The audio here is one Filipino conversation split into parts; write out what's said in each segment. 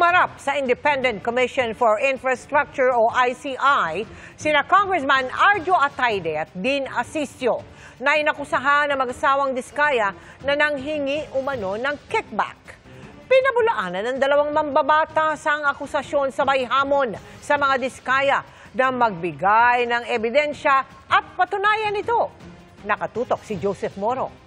Humarap sa Independent Commission for Infrastructure o ICI sina Congressman Arjo Atayde at Dean Asisio na inakusahan ng mag-asawang Diskaya na nanghingi umano ng kickback. Pinabulaanan ng dalawang mambabatas ang akusasyon sabay hamon sa mga Diskaya na magbigay ng ebidensya at patunayan ito. Nakatutok si Joseph Moro.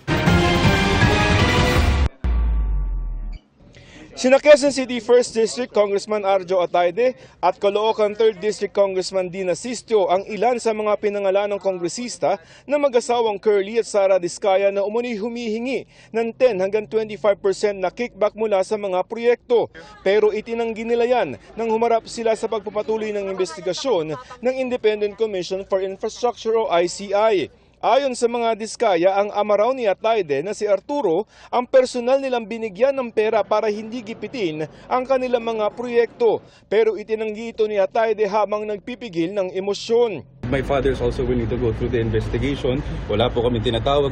Sina Quezon City 1st District Congressman Arjo Atayde at Caloocan 3rd District Congressman Dean Asisio ang ilan sa mga pinangalanang kongresista na mag-asawang Curly at Sara Diskaya na umano'y humihingi ng 10 hanggang 25% na kickback mula sa mga proyekto. Pero itinanggi nila yan nang humarap sila sa pagpapatuloy ng investigasyon ng Independent Commission for Infrastructure o ICI. Ayon sa mga Diskaya, ang ama raw ni Atayde na si Arturo ang personal nilang binigyan ng pera para hindi gipitin ang kanilang mga proyekto. Pero itinanggi ito ni Atayde habang nagpipigil ng emosyon. My father is also willing to go through the investigation. Wala po kami tinatago,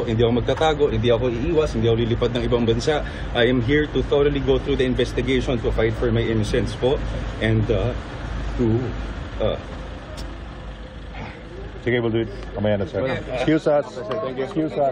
hindi ako magtatago, hindi ako iiwas, hindi ako lilipad ng ibang bansa. I am here to thoroughly go through the investigation to fight for my innocence po and Sige, we'll do it. Mamaya na, sir. Excuse us. Excuse us.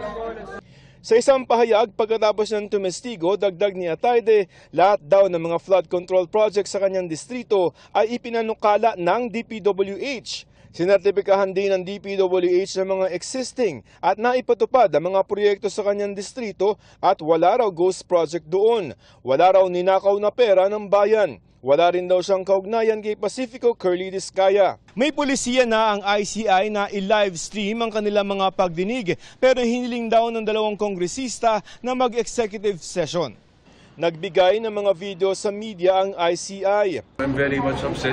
Sa isang pahayag, pagkatapos ng tumestigo, dagdag ni Atayde, lahat daw ng mga flood control project sa kanyang distrito ay ipinanukala ng DPWH. Sinertipikahan din ng DPWH ng mga existing at naipatupad ang mga proyekto sa kanyang distrito at wala raw ghost project doon. Wala raw ninakaw na pera ng bayan. Wala rin daw siyang kaugnayan kay Pacifico Curly Diskaya. May pulisiya na ang ICI na i-live stream ang kanilang mga pagdinig pero hiniling daw ng dalawang kongresista na mag-executive session. Nagbigay ng mga video sa media ang ICI. I'm very much upset,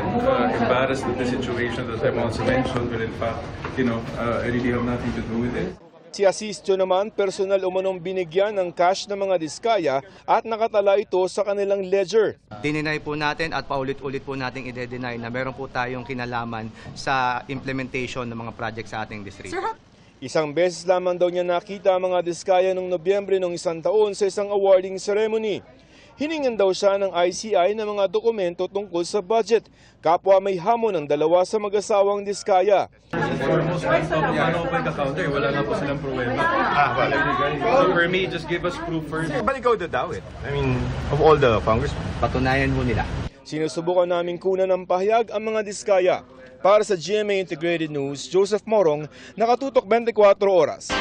embarrassed with the situation that I've also mentioned, but in fact, I really have nothing to do with it. Si Asisio naman, personal umanong binigyan ng cash ng mga Diskaya at nakatala ito sa kanilang ledger. Dininay po natin at paulit-ulit po nating i-deny na meron po tayong kinalaman sa implementation ng mga project sa ating distrito. Isang beses lamang daw niya nakita ang mga Diskaya noong Nobyembre ng isang taon sa isang awarding ceremony. Hiningan daw siya ng ICI ng mga dokumento tungkol sa budget. Kapwa may hamon ng dalawa sa mag-asawang Diskaya. For most open ka-counter, wala na po silang pruweba. So for me, just give us proof first. But ikaw daw it. I mean, of all the congressmen. Patunayan po nila. Sinusubukan naming kunan ng pahayag ang mga Diskaya. Para sa GMA Integrated News, Joseph Morong, nakatutok 24 oras.